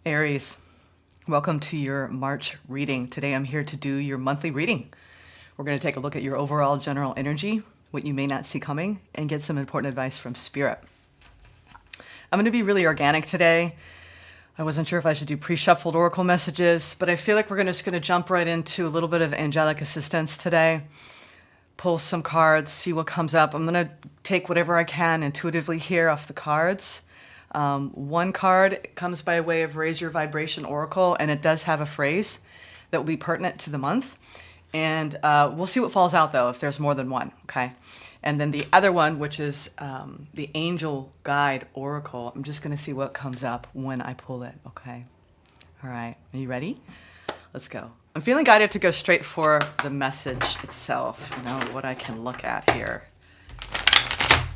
Aries, welcome to your March reading. Today I'm here to do your monthly reading. We're going to take a look at your overall general energy, what you may not see coming, and get some important advice from Spirit. I'm going to be really organic today. I wasn't sure if I should do pre-shuffled oracle messages, but I feel like we're just going to jump right into a little bit of angelic assistance today. Pull some cards, see what comes up. I'm going to take whatever I can intuitively here off the cards. One card comes by way of Raise Your Vibration Oracle, and it does have a phrase that will be pertinent to the month. And we'll see what falls out, though, if there's more than one, okay? And then the other one, which is the Angel Guide Oracle, I'm just going to see what comes up when I pull it, okay? All right, are you ready? Let's go. I'm feeling guided to go straight for the message itself, you know, what I can look at here.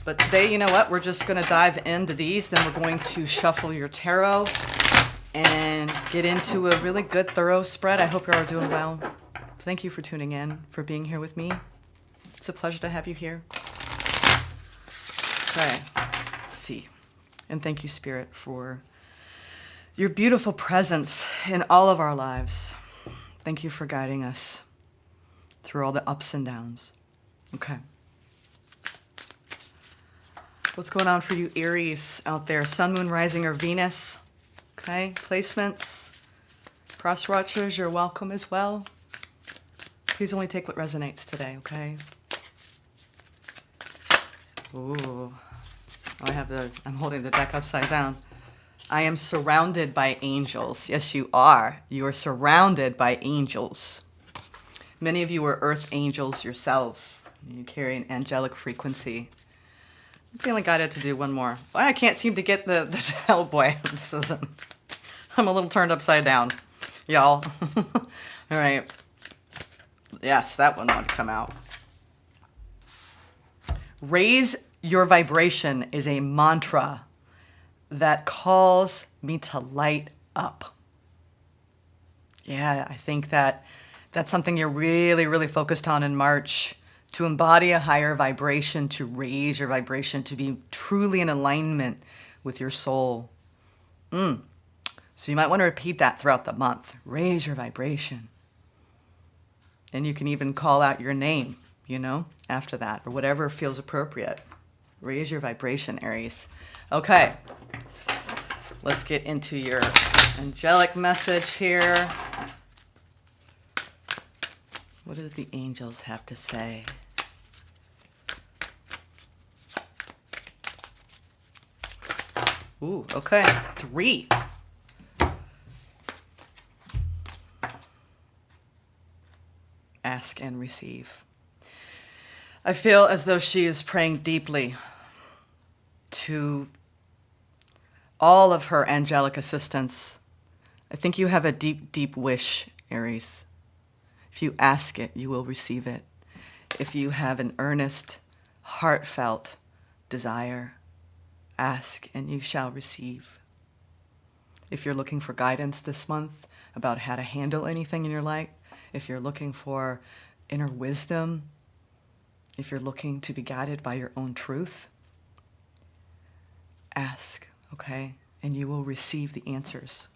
But today, you know what? We're just going to dive into these. Then we're going to shuffle your tarot and get into a really good, thorough spread. I hope you're all doing well. Thank you for tuning in, for being here with me. It's a pleasure to have you here. Okay, let's see. And thank you, Spirit, for your beautiful presence in all of our lives. Thank you for guiding us through all the ups and downs. Okay. What's going on for you Aries out there? Sun, Moon, Rising, or Venus? Okay, placements. Cross watchers, you're welcome as well. Please only take what resonates today, okay? Ooh. I'm holding the deck upside down. I am surrounded by angels. Yes, you are. You are surrounded by angels. Many of you are earth angels yourselves. You carry an angelic frequency. I'm feeling guided to do one more. I can't seem to get the oh boy, this isn't. I'm a little turned upside down, y'all. All right. Yes, that one ought to come out. Raise your vibration is a mantra that calls me to light up. Yeah, I think that's something you're really, really focused on in March. To embody a higher vibration, to raise your vibration, to be truly in alignment with your soul. So you might want to repeat that throughout the month. Raise your vibration. And you can even call out your name, you know, after that, or whatever feels appropriate. Raise your vibration, Aries. Okay, let's get into your angelic message here. What do the angels have to say? Ooh, okay. 3. Ask and receive. I feel as though she is praying deeply to all of her angelic assistants. I think you have a deep, deep wish, Aries. If you ask it, you will receive it. If you have an earnest, heartfelt desire, ask and you shall receive. If you're looking for guidance this month about how to handle anything in your life, if you're looking for inner wisdom, if you're looking to be guided by your own truth, ask, okay? And you will receive the answers.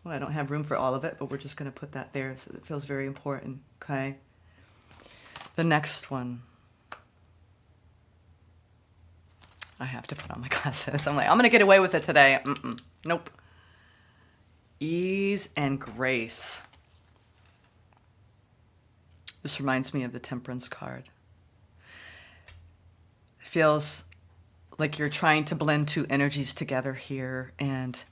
Well, I don't have room for all of it, but we're just going to put that there so it feels very important, okay? The next one. I have to put on my glasses. I'm going to get away with it today. Nope. Ease and grace. This reminds me of the Temperance card. It feels like you're trying to blend two energies together here, and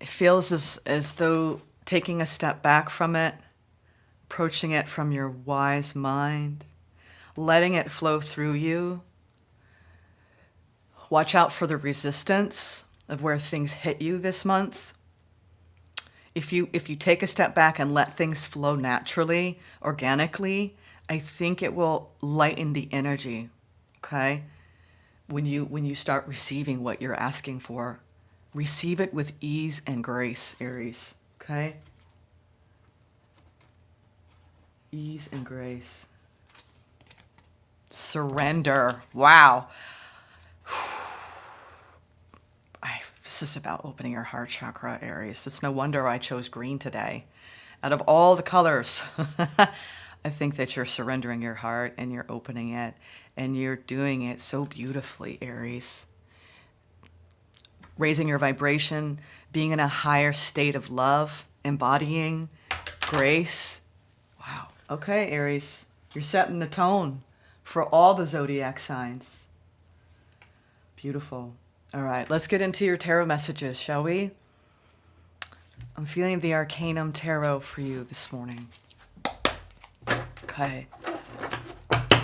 it feels as though taking a step back from it, approaching it from your wise mind, letting it flow through you. Watch out for the resistance of where things hit you this month. If you take a step back and let things flow naturally, organically, I think it will lighten the energy, okay? When you start receiving what you're asking for, receive it with ease and grace, Aries, okay? Ease and grace. Surrender. Wow. This is about opening your heart chakra, Aries. It's no wonder I chose green today. Out of all the colors, I think that you're surrendering your heart and you're opening it, and you're doing it so beautifully, Aries. Raising your vibration, being in a higher state of love, embodying grace. Wow. Okay, Aries, you're setting the tone for all the zodiac signs. Beautiful. All right, let's get into your tarot messages, shall we? I'm feeling the Arcanum Tarot for you this morning. Okay. We're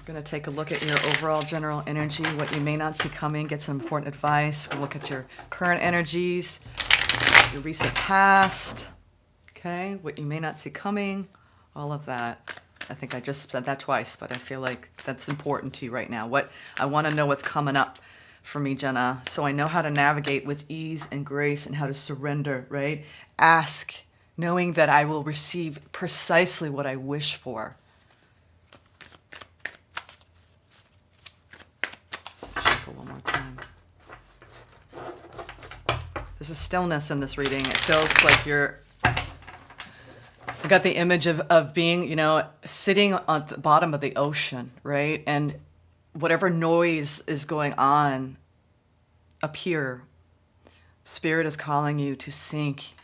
going to take a look at your overall general energy, what you may not see coming, get some important advice. We'll look at your current energies, your recent past, okay, what you may not see coming, all of that. I think I just said that twice, but I feel like that's important to you right now. I want to know what's coming up for me, Jenna, so I know how to navigate with ease and grace and how to surrender, right? Ask, knowing that I will receive precisely what I wish for. For one more time. There's a stillness in this reading. It feels like I got the image of being, sitting on the bottom of the ocean, right? And whatever noise is going on up here, Spirit is calling you to sink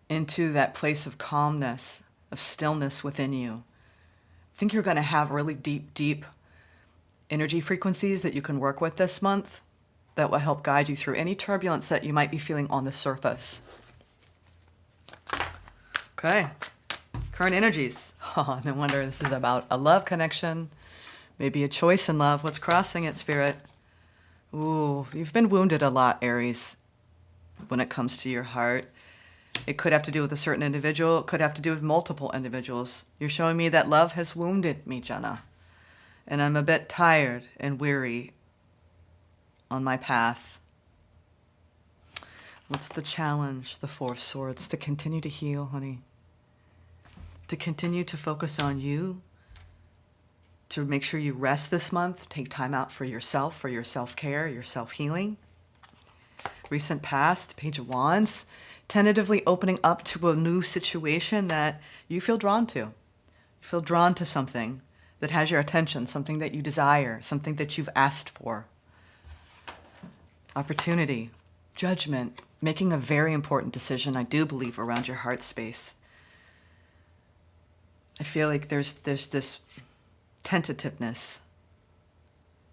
into that place of calmness, of stillness within you. I think you're going to have really deep, deep energy frequencies that you can work with this month that will help guide you through any turbulence that you might be feeling on the surface. Okay, current energies. Oh, no wonder this is about a love connection, maybe a choice in love. What's crossing it, Spirit? Ooh, you've been wounded a lot, Aries, when it comes to your heart. It could have to do with a certain individual. It could have to do with multiple individuals. You're showing me that love has wounded me, Jenna. And I'm a bit tired and weary on my path. What's the challenge? The Four of Swords. To continue to heal, honey. To continue to focus on you. To make sure you rest this month. Take time out for yourself, for your self-care, your self-healing. Recent past, Page of Wands. Tentatively opening up to a new situation that you feel drawn to. You feel drawn to something that has your attention, something that you desire, something that you've asked for. Opportunity, judgment, making a very important decision, I do believe, around your heart space. I feel like there's this tentativeness.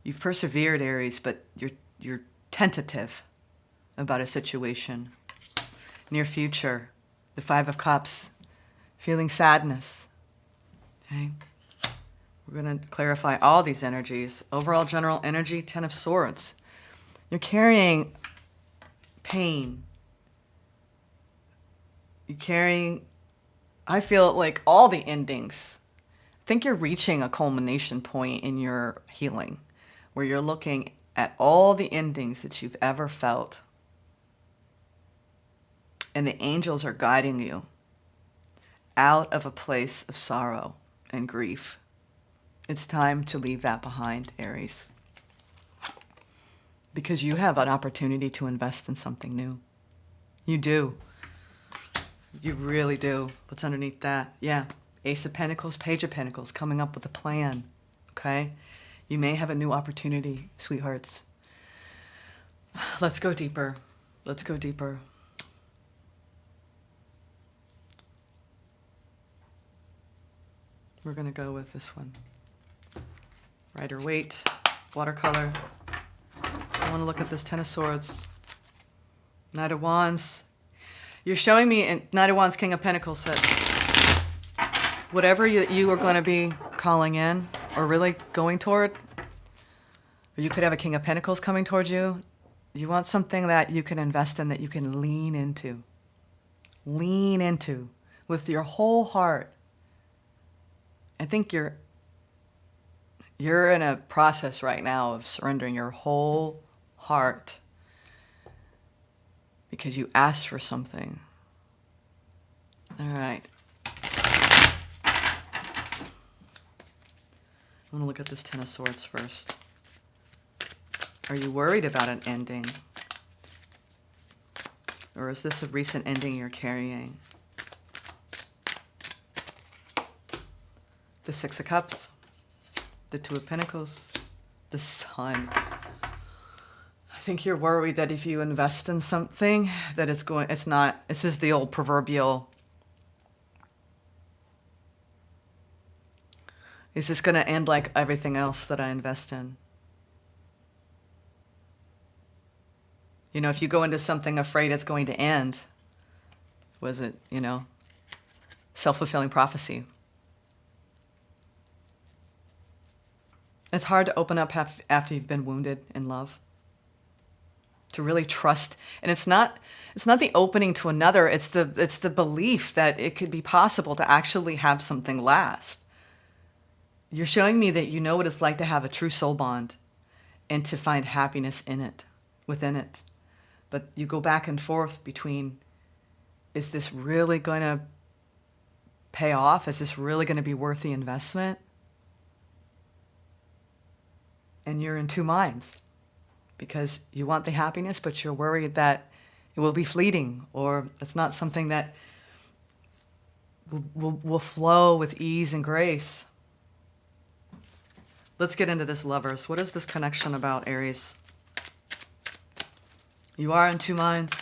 You've persevered, Aries, but you're tentative about a situation. Near future, the Five of Cups, feeling sadness. Okay. We're going to clarify all these energies. Overall general energy, Ten of Swords. You're carrying pain. You're carrying, I feel like, all the endings. I think you're reaching a culmination point in your healing, where you're looking at all the endings that you've ever felt. And the angels are guiding you out of a place of sorrow and grief. It's time to leave that behind, Aries. Because you have an opportunity to invest in something new. You do. You really do. What's underneath that? Yeah. Ace of Pentacles, Page of Pentacles, coming up with a plan. Okay? You may have a new opportunity, sweethearts. Let's go deeper. Let's go deeper. We're going to go with this one. Rider-Waite, watercolor. I want to look at this Ten of Swords. Knight of Wands. You're showing me in Knight of Wands, King of Pentacles, that whatever you are going to be calling in or really going toward, or you could have a King of Pentacles coming towards you. You want something that you can invest in, that you can lean into. Lean into with your whole heart. I think you're in a process right now of surrendering your whole heart because you asked for something. All right. I want to look at this Ten of Swords first. Are you worried about an ending? Or is this a recent ending you're carrying? The Six of Cups, the Two of Pentacles, the Sun. I think you're worried that if you invest in something, that it's just the old proverbial, is this going to end like everything else that I invest in? You know, if you go into something afraid it's going to end, was it, self-fulfilling prophecy? It's hard to open up after you've been wounded in love. To really trust. And it's not the opening to another, it's the belief that it could be possible to actually have something last. You're showing me that you know what it's like to have a true soul bond and to find happiness in it, within it. But you go back and forth between, is this really going to pay off? Is this really going to be worth the investment? And you're in two minds because you want the happiness, but you're worried that it will be fleeting or it's not something that will flow with ease and grace. Let's get into this, lovers. What is this connection about, Aries? You are in two minds.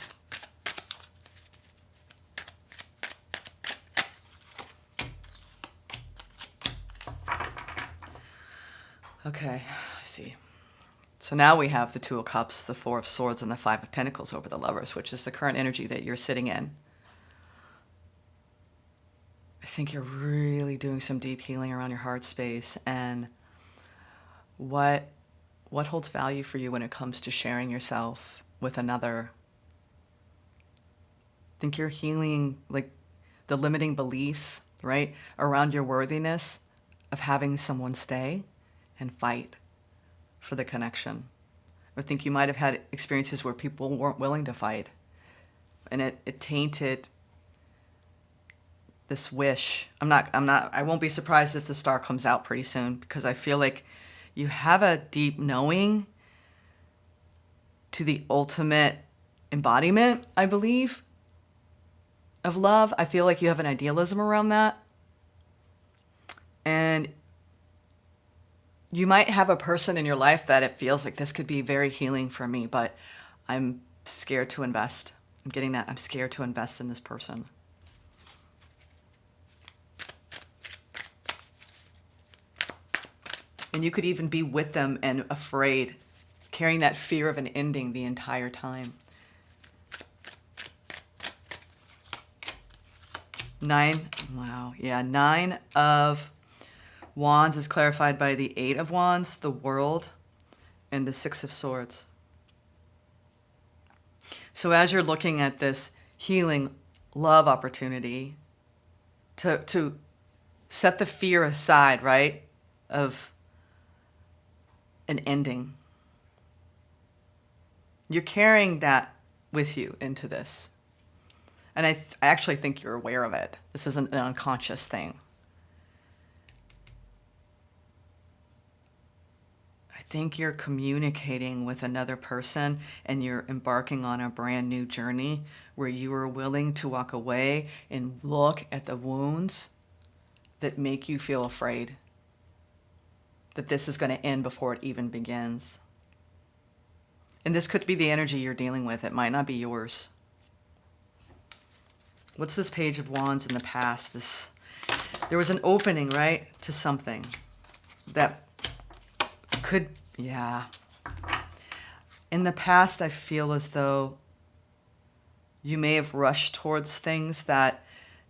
Okay, I see. So now we have the Two of Cups, the Four of Swords, and the Five of Pentacles over the lovers, which is the current energy that you're sitting in. I think you're really doing some deep healing around your heart space. And what holds value for you when it comes to sharing yourself with another? I think you're healing like the limiting beliefs, right, around your worthiness of having someone stay and fight for the connection. I think you might have had experiences where people weren't willing to fight, and it tainted this wish. I won't be surprised if the star comes out pretty soon, because I feel like you have a deep knowing to the ultimate embodiment, I believe, of love. I feel like you have an idealism around that. And you might have a person in your life that it feels like this could be very healing for me, but I'm scared to invest. I'm getting that. I'm scared to invest in this person. And you could even be with them and afraid, carrying that fear of an ending the entire time. 9, wow, yeah, 9 of Wands is clarified by the 8 of Wands, the World, and the 6 of Swords. So as you're looking at this healing love opportunity, to set the fear aside, right, of an ending, you're carrying that with you into this. And I actually think you're aware of it. This isn't an unconscious thing. I think you're communicating with another person and you're embarking on a brand new journey where you are willing to walk away and look at the wounds that make you feel afraid that this is going to end before it even begins. And this could be the energy you're dealing with. It might not be yours. What's this Page of Wands in the past? There was an opening, right, to something that could, yeah. In the past, I feel as though you may have rushed towards things that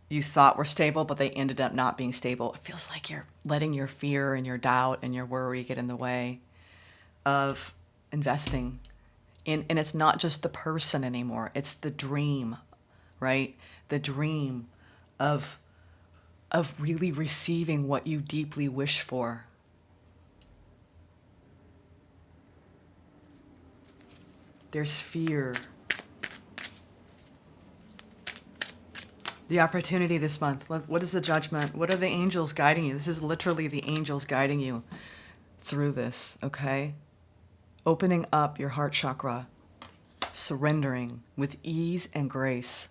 you thought were stable, but they ended up not being stable. It feels like you're letting your fear and your doubt and your worry get in the way of investing. And it's not just the person anymore. It's the dream, right? The dream of really receiving what you deeply wish for. There's fear. The opportunity this month. What is the judgment? What are the angels guiding you? This is literally the angels guiding you through this, okay? Opening up your heart chakra, surrendering with ease and grace,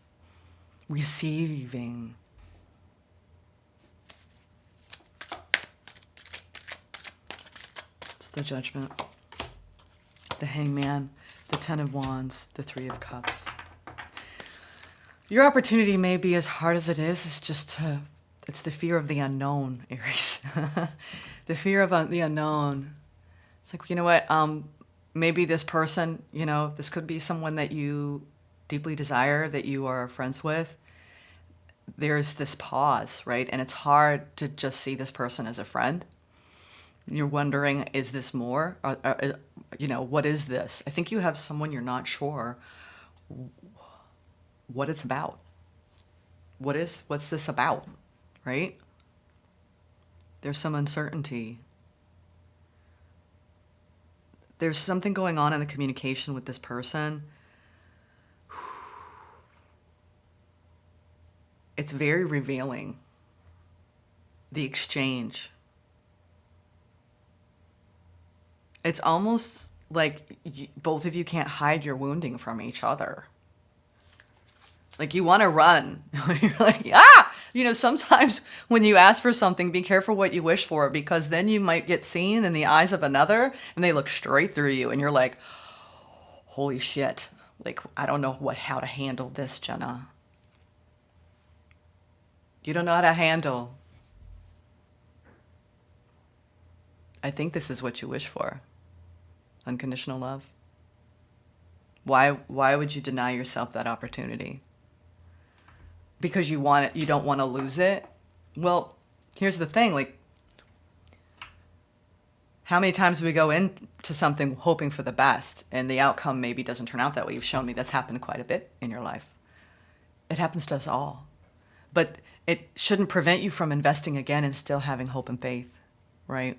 receiving. It's the Judgment, the Hangman, the Ten of Wands, the Three of Cups. Your opportunity may be as hard as it is. It's the fear of the unknown, Aries. The fear of the unknown. It's like, you know what? Maybe this person, this could be someone that you deeply desire, that you are friends with. There's this pause, right? And it's hard to just see this person as a friend. You're wondering, is this more? What is this? I think you have someone you're not sure what it's about. What's this about, right? There's some uncertainty. There's something going on in the communication with this person. It's very revealing. The exchange. It's almost like both of you can't hide your wounding from each other. Like you want to run. You're like, ah! Sometimes when you ask for something, be careful what you wish for, because then you might get seen in the eyes of another and they look straight through you and you're like, holy shit. Like, I don't know how to handle this, Jenna. You don't know how to handle. I think this is what you wish for. Unconditional love. Why would you deny yourself that opportunity? Because you want it, you don't want to lose it? Well, here's the thing, like, how many times do we go into something hoping for the best and the outcome maybe doesn't turn out that way? You've shown me that's happened quite a bit in your life. It happens to us all. But it shouldn't prevent you from investing again and still having hope and faith, right?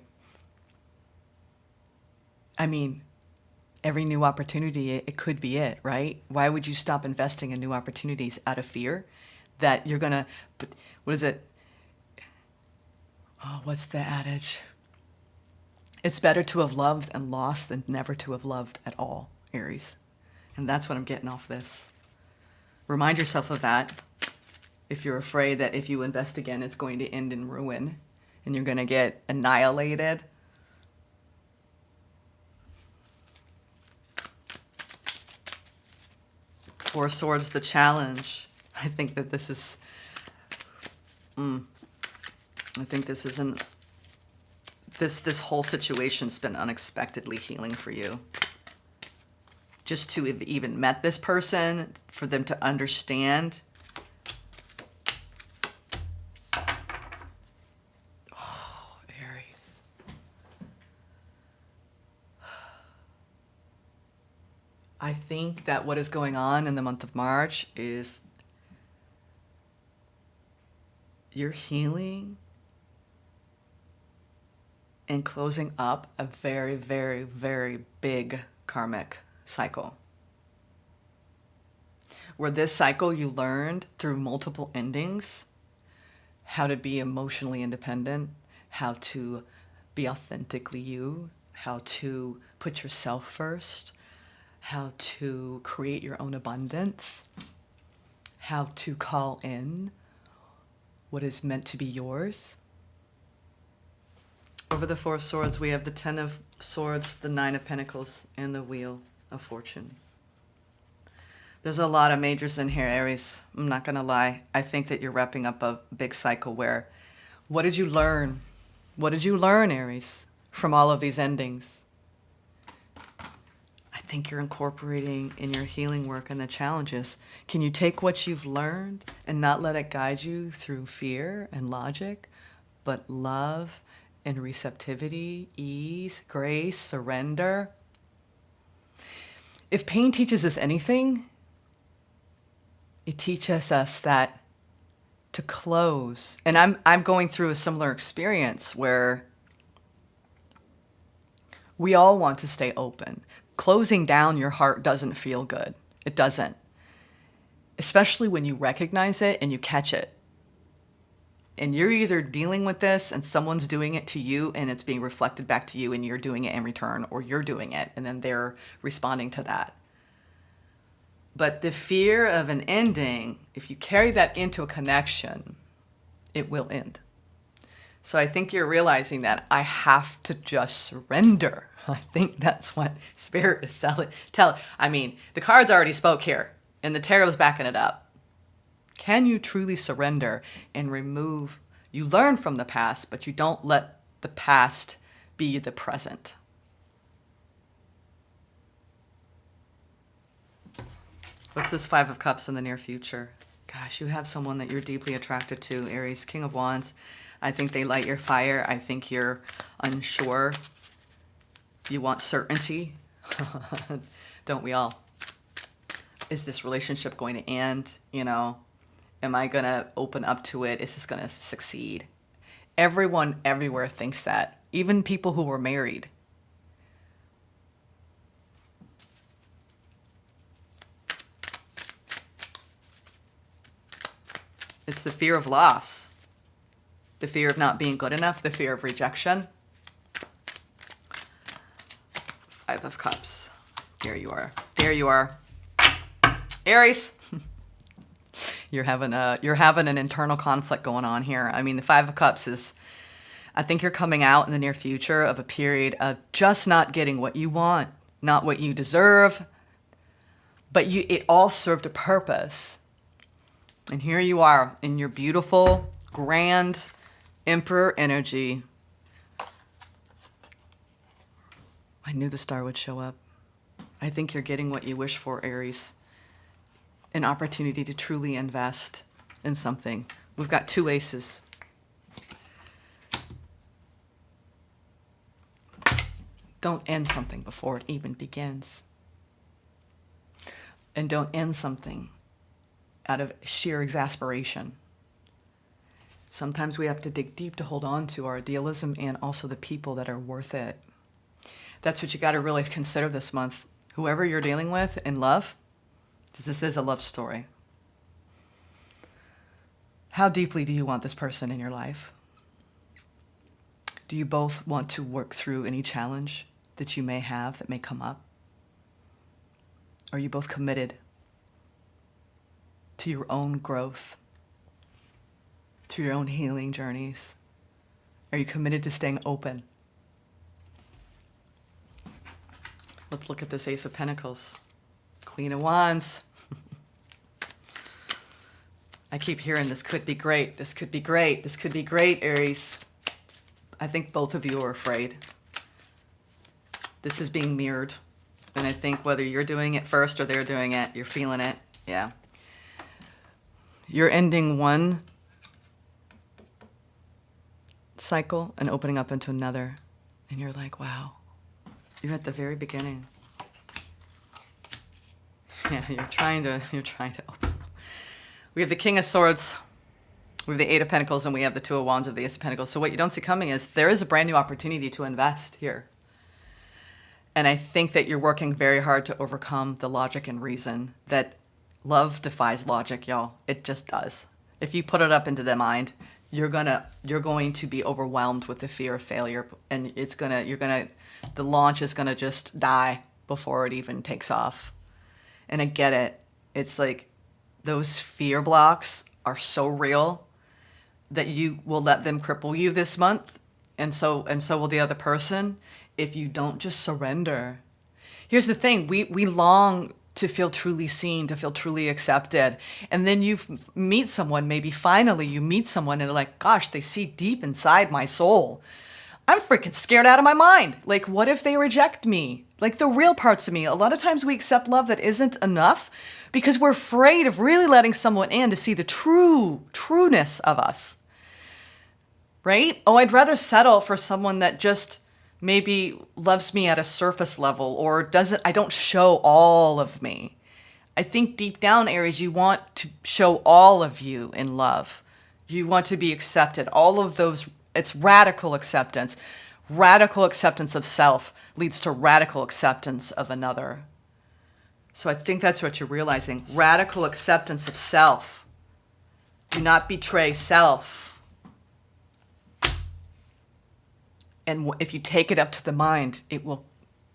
I mean, every new opportunity, it could be it, right? Why would you stop investing in new opportunities out of fear that you're going to, what is it? Oh, what's the adage? It's better to have loved and lost than never to have loved at all, Aries. And that's what I'm getting off this. Remind yourself of that. If you're afraid that if you invest again, it's going to end in ruin and you're going to get annihilated. Four of Swords, the challenge. I think that this is, this whole situation's been unexpectedly healing for you. Just to have even met this person, for them to understand. Oh, Aries. I think that what is going on in the month of March is you're healing and closing up a very, very, very big karmic cycle. Where this cycle you learned through multiple endings how to be emotionally independent, how to be authentically you, how to put yourself first, how to create your own abundance, how to call in what is meant to be yours. Over the Four of Swords, we have the Ten of Swords, the Nine of Pentacles, and the Wheel of Fortune. There's a lot of majors in here, Aries. I'm not going to lie. I think that you're wrapping up a big cycle where, what did you learn? What did you learn, Aries, from all of these endings? I think you're incorporating in your healing work and the challenges. Can you take what you've learned and not let it guide you through fear and logic, but love and receptivity, ease, grace, surrender? If pain teaches us anything, it teaches us that to close. And I'm going through a similar experience where we all want to stay open. Closing down your heart doesn't feel good. It doesn't. Especially when you recognize it and you catch it. And you're either dealing with this and someone's doing it to you and it's being reflected back to you and you're doing it in return, or you're doing it and then they're responding to that. But the fear of an ending, if you carry that into a connection, it will end. So I think you're realizing that I have to just surrender. I think that's what Spirit is telling. I mean, the cards already spoke here, and the tarot's backing it up. Can you truly surrender and remove? You learn from the past, but you don't let the past be the present. What's this Five of Cups in the near future? Gosh, you have someone that you're deeply attracted to, Aries. King of Wands. I think they light your fire. I think you're unsure. You want certainty. Don't we all? Is this relationship going to end? You know, am I going to open up to it? Is this going to succeed? Everyone everywhere thinks that. Even people who were married. It's the fear of loss. The fear of not being good enough. The fear of rejection. Five of Cups. There you are. There you are. Aries. You're having an internal conflict going on here. I mean, the Five of Cups is, I think you're coming out in the near future of a period of just not getting what you want, not what you deserve, but it all served a purpose. And here you are in your beautiful, grand Emperor energy. I knew the star would show up. I think you're getting what you wish for, Aries. An opportunity to truly invest in something. We've got two aces. Don't end something before it even begins. And don't end something out of sheer exasperation. Sometimes we have to dig deep to hold on to our idealism and also the people that are worth it. That's what you got to really consider this month. Whoever you're dealing with in love, because this is a love story. How deeply do you want this person in your life? Do you both want to work through any challenge that you may have that may come up? Are you both committed to your own growth, to your own healing journeys? Are you committed to staying open? Let's look at this Ace of Pentacles. Queen of Wands. I keep hearing this could be great. This could be great. This could be great, Aries. I think both of you are afraid. This is being mirrored. And I think whether you're doing it first or they're doing it, you're feeling it. Yeah. You're ending one cycle and opening up into another. And you're like, wow. You're at the very beginning. Yeah, you're trying to open. We have the King of Swords, we have the Eight of Pentacles, and we have the Two of Wands of the Ace of Pentacles. So what you don't see coming is there is a brand new opportunity to invest here. And I think that you're working very hard to overcome the logic and reason that love defies logic, y'all. It just does. If you put it up into the mind, you're going to be overwhelmed with the fear of failure, and the launch is gonna just die before it even takes off. And I get it. It's like those fear blocks are so real that you will let them cripple you this month, and so will the other person if you don't just surrender. Here's the thing: we long to feel truly seen, to feel truly accepted. And then you meet someone, maybe finally you meet someone and like, gosh, they see deep inside my soul. I'm freaking scared out of my mind. Like, what if they reject me? Like the real parts of me. A lot of times we accept love that isn't enough because we're afraid of really letting someone in to see the trueness of us. Right? Oh, I'd rather settle for someone that just maybe loves me at a surface level or I don't show all of me. I think deep down, Aries, you want to show all of you in love. You want to be accepted. All of those, it's radical acceptance. Radical acceptance of self leads to radical acceptance of another. So I think that's what you're realizing. Radical acceptance of self. Do not betray self. And if you take it up to the mind, it will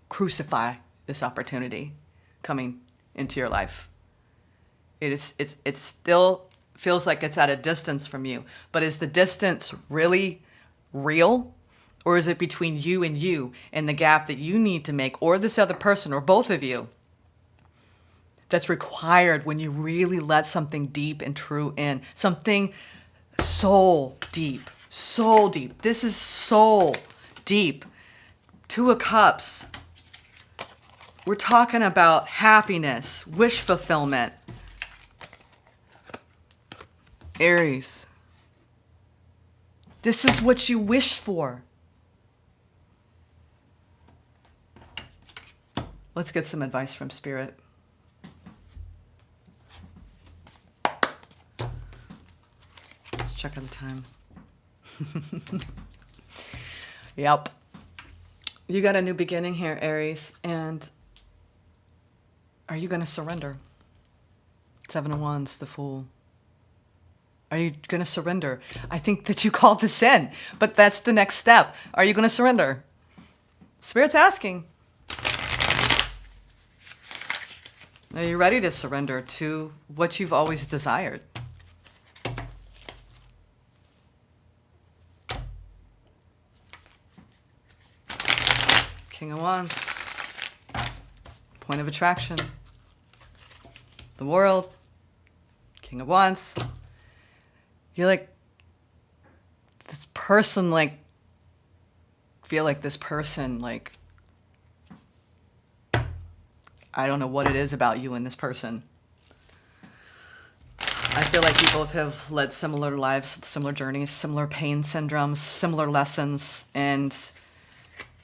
crucify this opportunity coming into your life. It still feels like it's at a distance from you, but is the distance really real? Or is it between you and the gap that you need to make, or this other person, or both of you, that's required when you really let something deep and true in? Something soul deep, soul deep. This is soul deep. Two of Cups. We're talking about happiness, wish fulfillment. Aries, this is what you wish for. Let's get some advice from Spirit. Let's check on the time. Yep. You got a new beginning here, Aries, and are you going to surrender? Seven of Wands, the Fool. Are you going to surrender? I think that you called this in, but that's the next step. Are you going to surrender? Spirit's asking. Are you ready to surrender to what you've always desired? King of Wands. Point of attraction. The World. King of Wands. You're like, this person, like, feel like this person, like, I don't know what it is about you and this person. I feel like you both have led similar lives, similar journeys, similar pain syndromes, similar lessons. And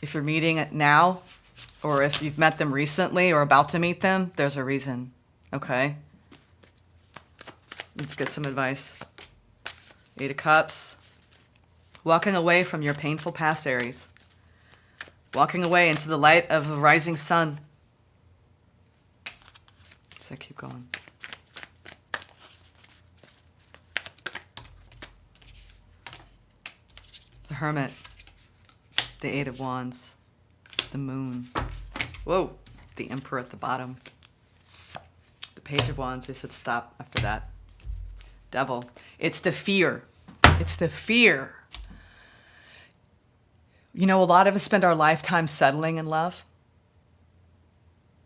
if you're meeting it now, or if you've met them recently or about to meet them, there's a reason, okay? Let's get some advice. Eight of Cups. Walking away from your painful past, Aries. Walking away into the light of the rising sun. So keep going. The Hermit. The Eight of Wands. The Moon. Whoa. The Emperor at the bottom. The Page of Wands. They said stop after that. Devil. It's the fear. It's the fear. You know, a lot of us spend our lifetime settling in love.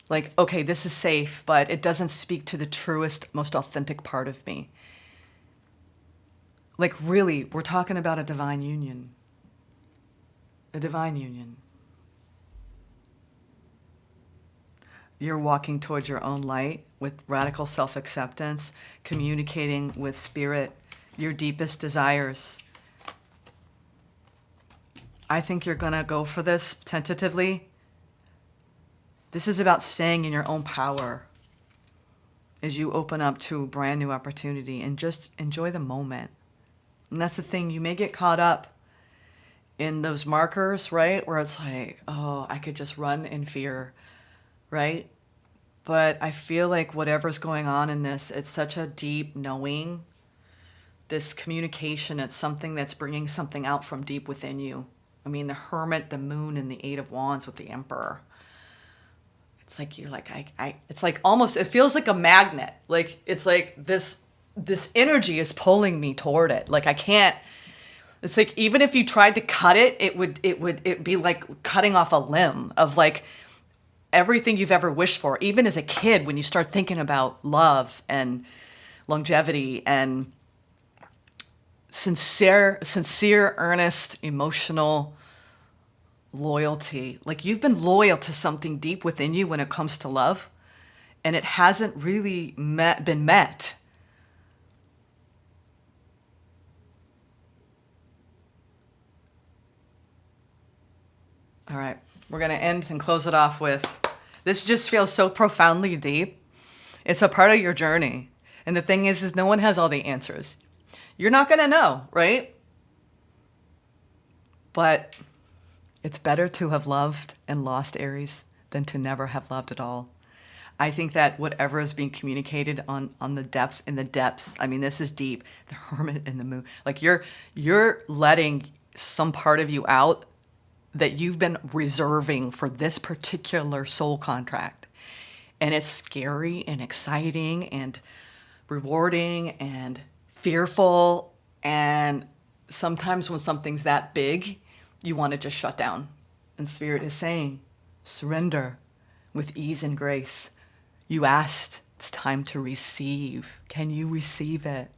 Like, okay, this is safe, but it doesn't speak to the truest, most authentic part of me. Like, really, we're talking about a divine union. A divine union. You're walking towards your own light with radical self-acceptance, communicating with Spirit, your deepest desires. I think you're going to go for this tentatively. This is about staying in your own power as you open up to a brand new opportunity and just enjoy the moment. And that's the thing. You may get caught up in those markers, right? Where it's like, oh, I could just run in fear, right? But I feel like whatever's going on in this, it's such a deep knowing, this communication, it's something that's bringing something out from deep within you. I mean, the Hermit, the Moon, and the Eight of Wands with the Emperor. It's like you're like, it's like almost, it feels like a magnet. Like, it's like this energy is pulling me toward it. Like, I can't, it's like, even if you tried to cut it, it'd be like cutting off a limb of like everything you've ever wished for. Even as a kid, when you start thinking about love and longevity and sincere, earnest, emotional loyalty. Like, you've been loyal to something deep within you when it comes to love, and it hasn't really been met. All right, we're going to end and close it off with, this just feels so profoundly deep. It's a part of your journey. And the thing is no one has all the answers. You're not going to know, right? But it's better to have loved and lost, Aries, than to never have loved at all. I think that whatever is being communicated on the depths, in the depths, I mean, this is deep. The Hermit and the Moon. Like, you're letting some part of you out that you've been reserving for this particular soul contract. And it's scary and exciting and rewarding and fearful. And sometimes when something's that big, you want to just shut down. And Spirit is saying, surrender with ease and grace. You asked, it's time to receive. Can you receive it?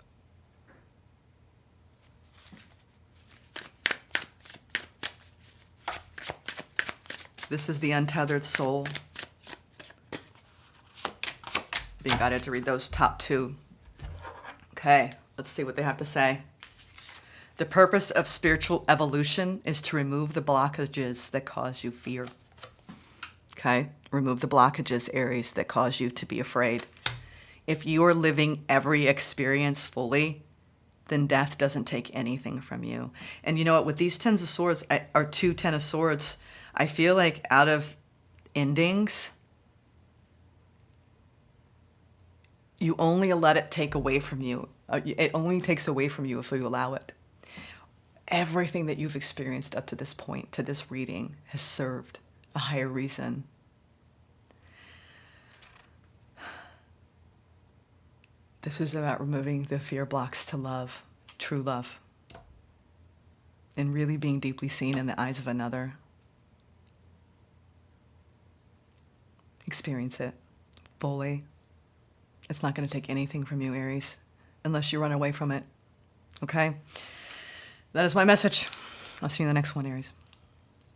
This is the untethered soul. Being guided to read those top two. Okay, let's see what they have to say. The purpose of spiritual evolution is to remove the blockages that cause you fear. Okay, remove the blockages, Aries, that cause you to be afraid. If you are living every experience fully, then death doesn't take anything from you. And you know what, with these Tens of Swords, or two Ten of Swords, I feel like out of endings, you only let it take away from you. It only takes away from you if you allow it. Everything that you've experienced up to this point, to this reading, has served a higher reason. This is about removing the fear blocks to love, true love, and really being deeply seen in the eyes of another. Experience it fully. It's not going to take anything from you, Aries, unless you run away from it. Okay? That is my message. I'll see you in the next one, Aries.